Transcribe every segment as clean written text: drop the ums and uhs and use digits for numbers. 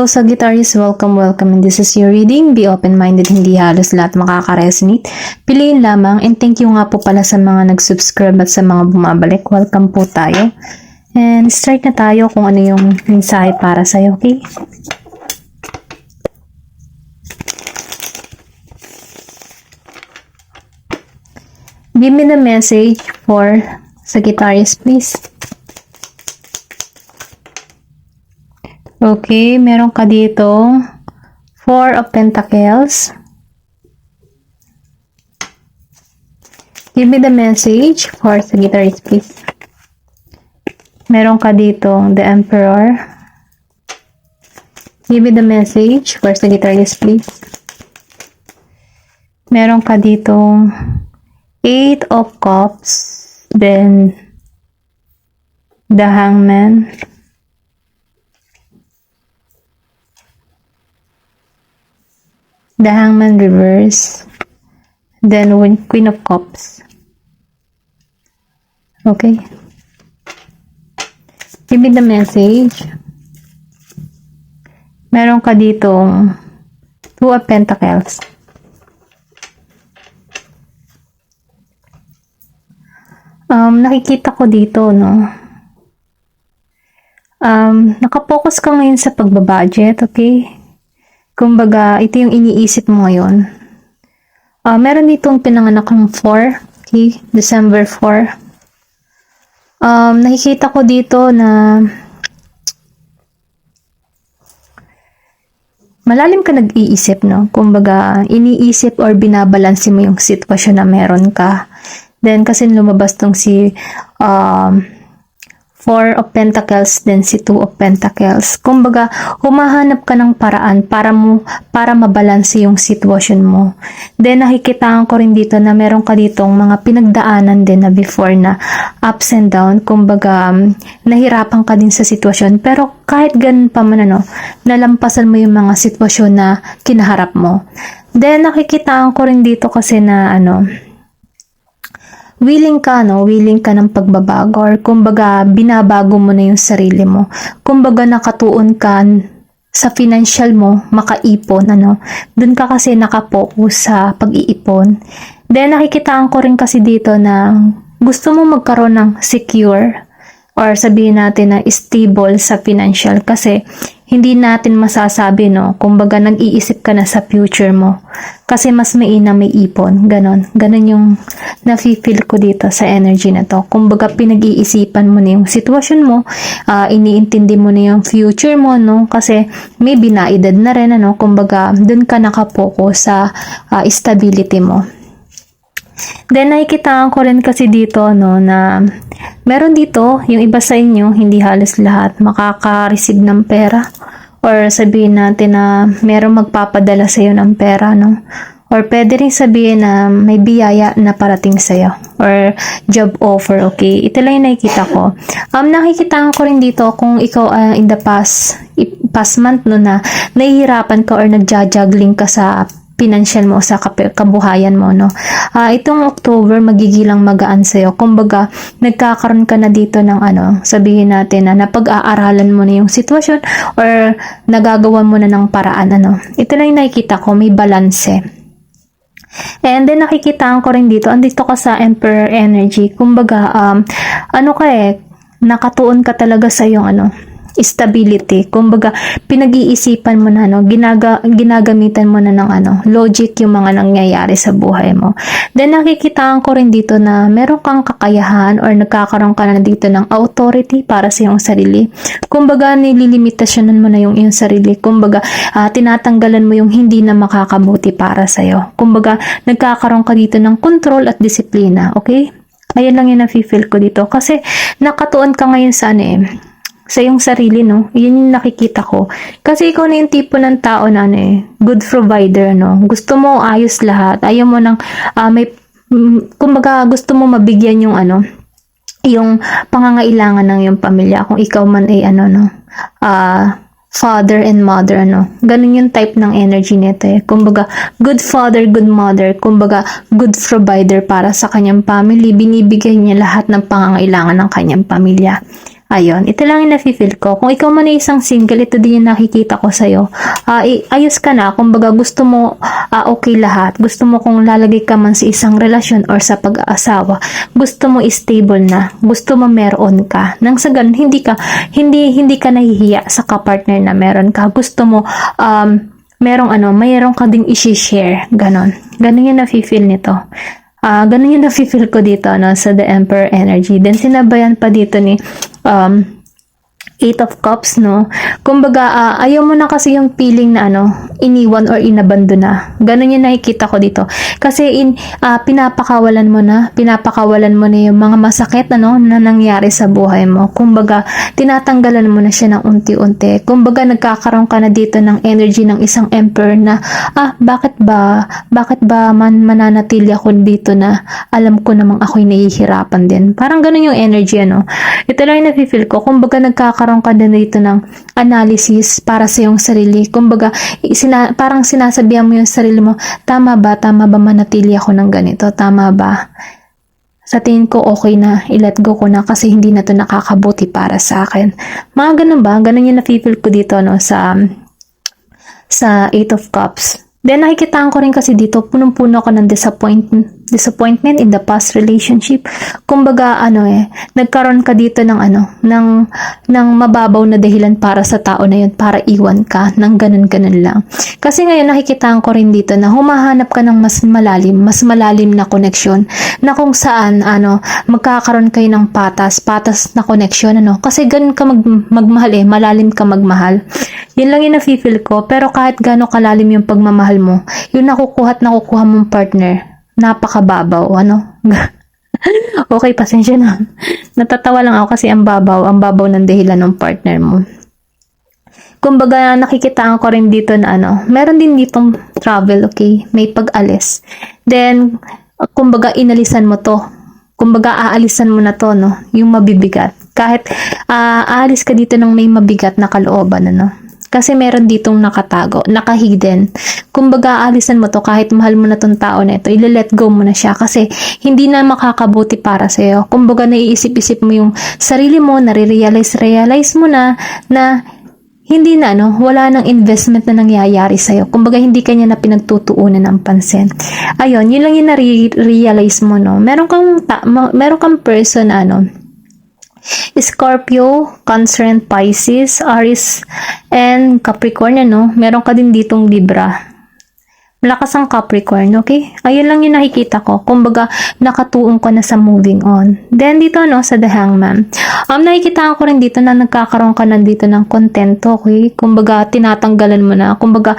Hello Sagittarius, welcome and this is your reading. Be open-minded, hindi halos lahat makaka-resonate. Piliin lamang and thank you nga po pala sa mga nag-subscribe at sa mga bumabalik. Welcome po tayo. And start na tayo kung ano yung mensahe para sa'yo, okay? Give me the message for Sagittarius, please. Okay, meron ka dito 4 of Pentacles. Give me the message for Sagittarius, please. Meron ka dito the Emperor. Give me the message for Sagittarius, please. Meron ka dito 8 of Cups, then the Hangman. The Hangman reverse, then Queen of Cups. Okay. Give me the message. Meron ka ditong 2 of Pentacles. Nakikita ko dito, no? Nakapokus ka ngayon sa pagbabudget, okay? Kumbaga, ito yung iniisip mo ngayon. Meron ditong pinanganak ng 4, okay? December 4. Nakikita ko dito na malalim ka nag-iisip, no? Kumbaga, iniisip or binabalanse mo yung sitwasyon na meron ka. Then, kasi lumabas tong si 4 of Pentacles, then si 2 of Pentacles. Kumbaga, humahanap ka ng paraan para mabalanse yung sitwasyon mo. Then, nakikitaan ko rin dito na meron ka ditong mga pinagdaanan din na before na ups and down. Kumbaga, nahirapan ka din sa sitwasyon. Pero kahit ganun pa man, nalampasan mo yung mga sitwasyon na kinaharap mo. Then, nakikitaan ko rin dito kasi na willing ka ng pagbabago, or kumbaga binabago mo na yung sarili mo. Kumbaga nakatuon ka sa financial mo, makaipon, Doon ka kasi nakapokus sa pag-iipon. Then nakikitaan ko rin kasi dito na gusto mo magkaroon ng secure, or sabihin natin na stable sa financial, kasi hindi natin masasabi, kumbaga nag-iisip ka na sa future mo kasi mas mainam may ipon, ganon yung nafe-feel ko dito sa energy na to. Kumbaga pinag-iisipan mo na yung sitwasyon mo, iniintindi mo na yung future mo, kasi may binaedad na rin, kumbaga dun ka nakapokus sa stability mo. Then, nakikitaan ko rin kasi dito, na meron dito, yung iba sa inyo, hindi halos lahat, makaka-receive ng pera. Or sabihin natin na meron magpapadala sa'yo ng pera, Or pwede rin sabihin na may biyaya na parating sa'yo. Or job offer, okay? Ito lang yung nakikita ko. Nakikitaan ko rin dito kung ikaw in the past month, na nahihirapan ka or nagja-juggling ka sa financial mo, sa kabuhayan mo, itong October magigilang magaan sa'yo. Kumbaga, nagkakaroon ka na dito ng sabihin natin na napag-aaralan mo na yung sitwasyon or nagagawa mo na ng paraan, Ito lang yung nakikita ko, may balanse. And then, nakikitaan ko rin dito, andito ka sa Emperor energy. Kumbaga, nakatuon ka talaga sa yung stability. Kumbaga, pinag-iisipan mo na, ginagamitan mo na ng logic yung mga nangyayari sa buhay mo. Then, nakikitaan ko rin dito na meron kang kakayahan or nagkakaroon ka na dito ng authority para sa iyong sarili. Kumbaga, nililimitasyonan mo na yung iyong sarili. Kumbaga, tinatanggalan mo yung hindi na makakabuti para sa'yo. Kumbaga, nagkakaroon ka dito ng control at disiplina. Okay? Ayan lang yung nafe-feel ko dito. Kasi, nakatuon ka ngayon sa sa iyong sarili, Yun yung nakikita ko. Kasi ikaw na yung tipo ng tao na good provider, Gusto mo ayos lahat. Ayaw mo ng kumbaga gusto mo mabigyan yung yung pangangailangan ng iyong pamilya. Kung ikaw man ay father and mother, Ganun yung type ng energy nito, Kumbaga, good father, good mother, kumbaga, good provider para sa kanyang family. Binibigay niya lahat ng pangangailangan ng kanyang pamilya. Ayun, ito lang yung nafe-feel ko. Kung ikaw man ay isang single, ito din yung nakikita ko sa'yo. Ayos ka na, kumbaga gusto mo okay lahat. Gusto mo kung lalagay ka man sa isang relasyon or sa pag-aasawa, gusto mo stable na. Gusto mo meron ka. Nang sa ganun, hindi ka nahihiya sa kapartner na meron ka. Gusto mo, mayroong ka ding i-share. Ganon yung nafe-feel nito. Ganun yung nafe-feel ko dito, sa The Emperor energy. Then, sinabayan pa dito ni, Eight of Cups, no? Kumbaga, ayaw mo na kasi yung feeling na, iniwan or inabandon na. Ganun yung nakikita ko dito. Kasi, pinapakawalan mo na yung mga masakit, na nangyari sa buhay mo. Kumbaga, tinatanggalan mo na siya ng unti-unti. Kumbaga, nagkakaroon ka na dito ng energy ng isang emperor na, bakit ba mananatili ako dito na alam ko namang ako'y nahihirapan din. Parang ganun yung energy, Ito lang yung nafe-feel ko. Kumbaga, nagkakaroon ka din dito ng analysis para sa iyong sarili. Kumbaga, parang sinasabihan mo yung sarili mo, tama ba manatili ako ng ganito? Tama ba? Sa tingin ko okay na, i-let go ko na kasi hindi na to nakakabuti para sa akin. Mga ganun ba? Ganun yung nafe-feel ko dito, sa Eight of Cups. Then, nakikitaan ko rin kasi dito, punong-puno ko ng disappointment in the past relationship. Kumbaga, nagkaroon ka dito ng mababaw na dahilan para sa tao na yun, para iwan ka, ng ganun-ganun lang. Kasi ngayon, nakikitaan ko rin dito na humahanap ka ng mas malalim na connection, na kung saan, magkakaroon kayo ng patas na connection, Kasi ganun ka magmahal malalim ka magmahal. Yun lang yung nafe-feel ko, pero kahit gano'ng kalalim yung pagmamahal mo, yung nakukuha mong partner, napakababaw, Okay, pasensya na. Natatawa lang ako kasi ang babaw ng dahilan ng partner mo. Kumbaga, nakikitaan ko rin dito na meron din ditong travel, okay? May pag-alis. Then, kumbaga, inalisan mo to. Kumbaga, aalisan mo na to, yung mabibigat. Kahit aalis ka dito ng may mabigat na kalooban, Kasi meron ditong nakatago, nakahidden. Kumbaga, aalisan mo to kahit mahal mo na tong tao na ito, i-let go mo na siya kasi hindi na makakabuti para sa'yo. Kumbaga, naiisip-isip mo yung sarili mo, nare-realize mo na hindi na, wala nang investment na nangyayari sa'yo. Kumbaga, hindi kanya na pinagtutuunan ng pansin. Ayun, yun lang yung nare-realize mo, Meron kang person, Scorpio, Cancer and Pisces, Aries, and Capricorn, Meron ka din ditong Libra. Malakas ang Capricorn, okay? Ayun lang yung nakikita ko. Kumbaga, nakatuon ka na sa moving on. Then, dito, sa The Hangman. Nakikita ko rin dito na nagkakaroon ka na dito ng kontento, okay? Kumbaga, tinatanggalan mo na. Kumbaga,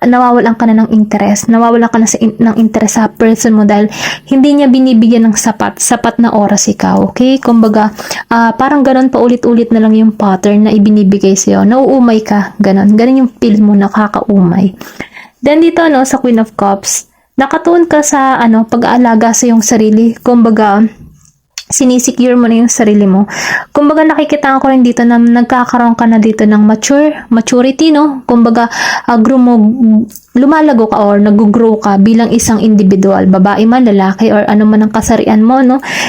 nawawalan ka na ng interest. Nawawalan ka na ng interest sa person mo dahil hindi niya binibigyan ng sapat na oras ikaw, okay? Kumbaga, parang ganun pa ulit-ulit na lang yung pattern na ibinibigay sa'yo. Nauumay ka, ganun. Ganun yung feel mo, nakakaumay. Then dito, sa Queen of Cups, nakatuon ka sa, pag-aalaga sa iyong sarili. Kumbaga, sinisecure mo na yung sarili mo. Kumbaga, nakikita ko rin dito na nagkakaroon ka na dito ng maturity, Kumbaga, lumalago ka or nag-grow ka bilang isang individual, babae man, lalaki, or ano man ang kasarian mo,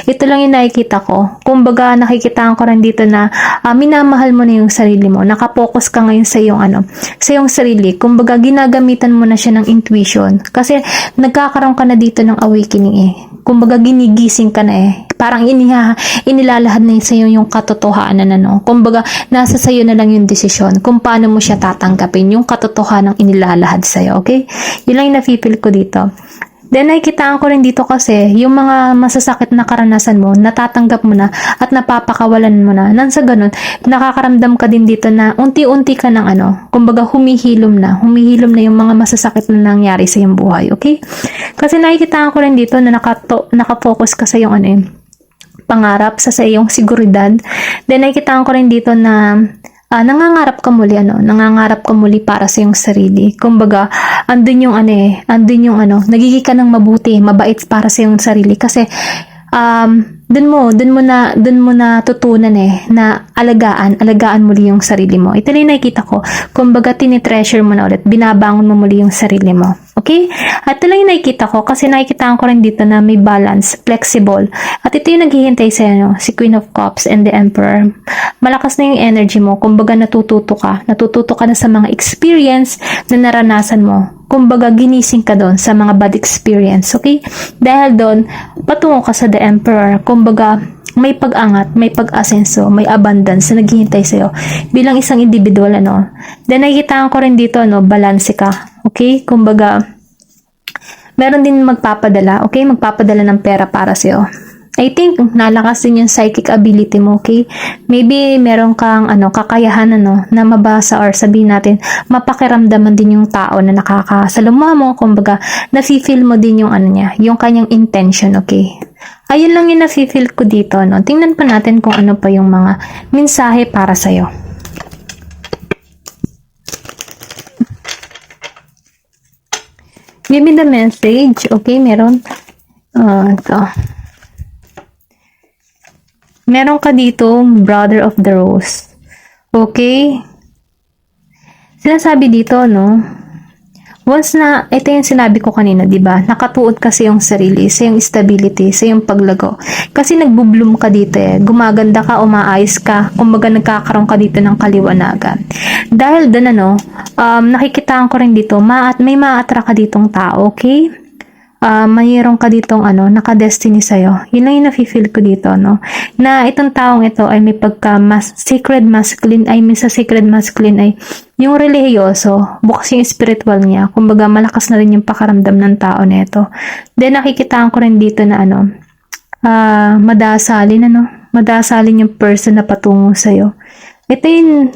Ito lang yung nakikita ko. Kumbaga, nakikita ko rin dito na minamahal mo na yung sarili mo. Nakapokus ka ngayon sa iyong sarili. Kumbaga, ginagamitan mo na siya ng intuition. Kasi, nagkakaroon ka na dito ng awakening Kumbaga, ginigising ka na Parang inilalahad na sa iyo yung katotohanan Kumbaga, nasa sa iyo na lang yung desisyon kung paano mo siya tatanggapin, yung katotohanan inilalahad sa iyo, okay? Yun lang yung nafe-feel ko dito. Then, nakikitaan ko rin dito kasi, yung mga masasakit na karanasan mo, natatanggap mo na at napapakawalan mo na. Nang sa ganun, nakakaramdam ka din dito na unti-unti ka ng kumbaga humihilom na yung mga masasakit na nangyari sa iyong buhay, okay? Kasi nakikitaan ko rin dito na nakafocus ka sa iyong pangarap, sa iyong seguridad. Then, nakikitaan ko rin dito na nangangarap ka muli para sa iyong sarili. Kumbaga, andun yung nagiging ka ng mabuti, mabait para sa iyong sarili kasi dun mo na tutunan na alagaan muli yung sarili mo. Ito na yung nakikita ko. Kumbaga, tinitreasure mo na ulit, binabangon mo muli yung sarili mo. Okay? okay? At ito lang yung nakikita ko kasi nakikita ko rin dito na may balance, flexible. At ito yung naghihintay sa'yo, no? Si Queen of Cups and the Emperor. Malakas na yung energy mo. Kumbaga natututo ka. Natututo ka na sa mga experience na naranasan mo. Kumbaga ginising ka doon sa mga bad experience, okay? Dahil doon, patungo ka sa the Emperor. Kumbaga, may pag-angat, may pag-asenso, may abundance na naghihintay sa'yo bilang isang individual, ano. Then, nakikita ko rin dito, ano, balanse ka. Okay? Kumbaga, meron din magpapadala. Okay? Magpapadala ng pera para sa'yo. I think, nalakas din yung psychic ability mo, okay? Maybe, meron kang, ano, kakayahan, ano, na mabasa or sabihin natin, mapakiramdaman din yung tao na nakakasaluma mo. Kumbaga, nafe-feel mo din yung, ano niya, yung kanyang intention, okay? Ayun lang yung nafe-feel ko dito, no? Tingnan pa natin kung ano pa yung mga mensahe para sa'yo. Give me the message. Okay, meron. Ito. Meron ka dito, Brother of the Rose. Okay? Sinasabi dito, no? Once na, ito yung sinabi ko kanina, di ba? Nakatuon kasi yung sarili, sa yung stability, sa yung paglago. Kasi nagbubloom ka dito eh. Gumaganda ka, umaayos ka. Kumbaga nagkakaroon ka dito ng kaliwanagan. Dahil doon ano, nakikitaan ko rin dito, may ma-attract ka ditong tao, okay? Mayroon ka ditong ano, naka-destiny sa'yo. Yun lang yung nafe-feel ko dito, no? Na itong taong ito ay may sacred masculine, sa sacred masculine ay yung relihiyoso, bukas yung spiritual niya. Kumbaga, malakas na rin yung pakaramdam ng tao nito. Then, nakikitaan ko rin dito na ano, madasalin, ano? Madasalin yung person na patungo sa'yo. Ito yung,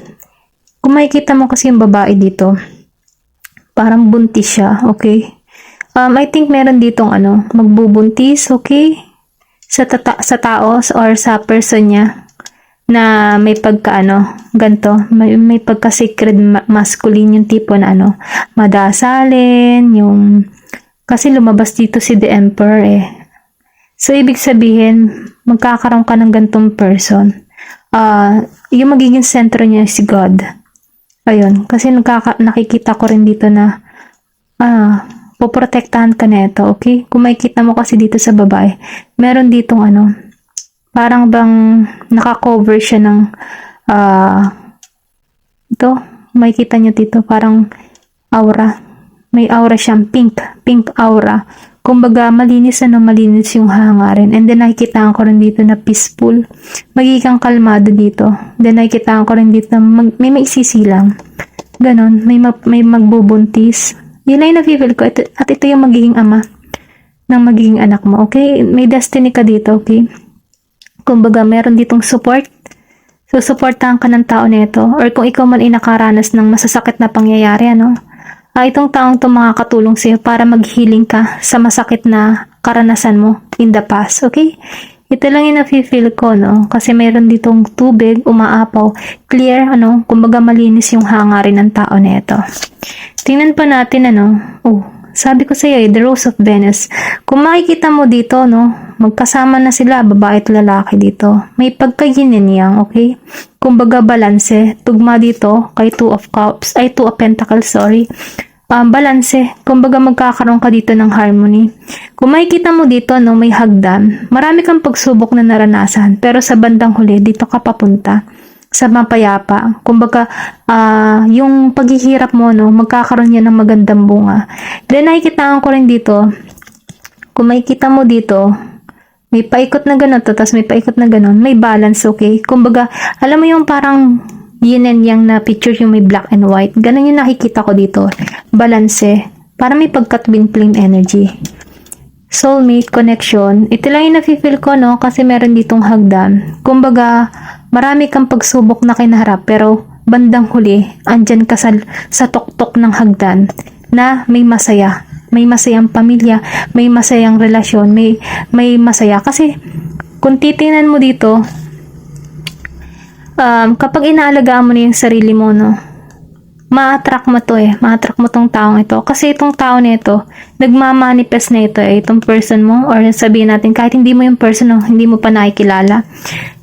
kung makikita mo kasi yung babae dito, parang buntis siya, okay? I think meron ditong ano, magbubuntis, okay? Sa tao or sa person niya na may ganto, may pagka-sacred masculine yung tipo na ano, madasalin, yung, kasi lumabas dito si the Emperor eh. So, ibig sabihin, magkakaroon ka ng gantong person. Yung magiging sentro niya si God. Ayun, kasi nakikita ko rin dito na, poprotektahan ka nito, okay? Kung makikita mo kasi dito sa babae, meron ditong ano, parang bang naka-cover siya ng, ito, makikita nyo dito, parang aura. May aura siyang pink aura. Kumbaga, malinis yung hangarin. And then, nakikita ko rin dito na peaceful. Magiging kalmado dito. Then, nakikita ko rin dito na may maisisilang. Ganon, may magbubuntis. Yun ay na-feel ko. At ito yung magiging ama ng magiging anak mo. Okay? May destiny ka dito. Okay? Kumbaga, meron ditong support. So, supportahan ka ng tao nito. Or kung ikaw man ay nakaranas ng masasakit na pangyayari, ano? Itong taong ito makakatulong sa'yo para mag-healing ka sa masakit na karanasan mo in the past. Okay? Ito lang yung na-feel ko, no? Kasi meron ditong tubig, umaapaw, clear, ano? Kumbaga, malinis yung hangarin ng tao nito. Tingnan pa natin, ano, sabi ko sa'yo, the Rose of Venus. Kung makikita mo dito, no, magkasama na sila, babae at lalaki dito. May pagka-yin and yang, okay? Kumbaga, balanse. Tugma dito, kay Two of Pentacles, sorry. Balanse. Kumbaga, magkakaroon ka dito ng harmony. Kung makikita mo dito, no, may hagdan. Marami kang pagsubok na naranasan, pero sa bandang huli, dito ka papunta sa mapayapa. Kumbaga, yung paghihirap mo, no, magkakaroon yan ng magandang bunga. Then, nakikita ko rin dito, kung makikita mo dito, may paikot na gano'n, tapos may paikot na gano'n, may balance, okay? Kumbaga, alam mo yung parang yin and yang na picture yung may black and white. Ganun yung nakikita ko dito. Balance. Para may pagka-twin flame energy. Soulmate connection. Ito lang yung nafe-feel ko, no? Kasi meron ditong hagdan. Kumbaga, marami kang pagsubok na kinaharap, pero bandang huli, andyan ka sa tuktok ng hagdan na may masaya. May masayang pamilya, may masayang relasyon, may masaya. Kasi, kung titingnan mo dito, kapag inaalagaan mo na yung sarili mo, no? ma-attract mo to ma-attract mo tong taong ito. Kasi itong tao na ito, nagmamanifest na ito itong person mo, or sabihin natin, kahit hindi mo yung person, hindi mo pa nakikilala.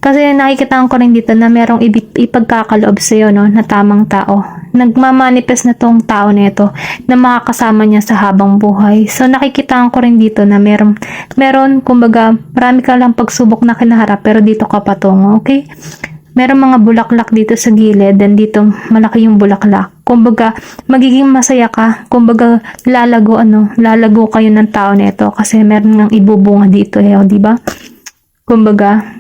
Kasi nakikita ko rin dito na merong ipagkakaloob sa'yo, no, na tamang tao. Nagmamanifest na tong tao na ito na makakasama niya sa habang buhay. So, nakikita ko rin dito na meron, kumbaga, marami ka lang pagsubok na kinaharap, pero dito ka patungo, okay? Meron mga bulaklak dito sa gilid, then dito malaki yung bulaklak. Kumbaga, magiging masaya ka. Kumbaga, lalago kayo ng tao nito kasi meron nang ibubunga dito di ba? Kumbaga,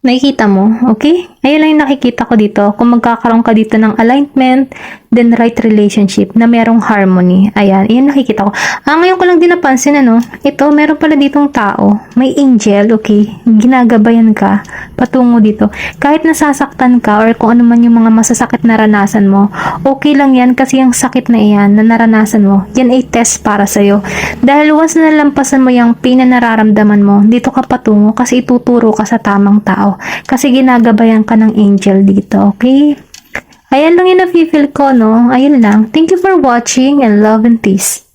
nakikita mo, okay? Ayun lang yung nakikita ko dito. Kung magkakaroon ka dito ng alignment, then right relationship na merong harmony. Ayan, yun nakikita ko. Ngayon ko lang din napansin, ito, meron pala ditong tao. May angel, okay? Ginagabayan ka patungo dito. Kahit nasasaktan ka or kung ano man yung mga masasakit na naranasan mo, okay lang yan kasi yung sakit na iyan na naranasan mo, yan ay test para sa'yo. Dahil once na nalampasan mo yung pain na nararamdaman mo, dito ka patungo kasi ituturo ka sa tamang tao. Kasi ginagabayan ka ng angel dito, okay? Ayan lang yung nafe-feel ko, no? Ayun lang. Thank you for watching and love and peace.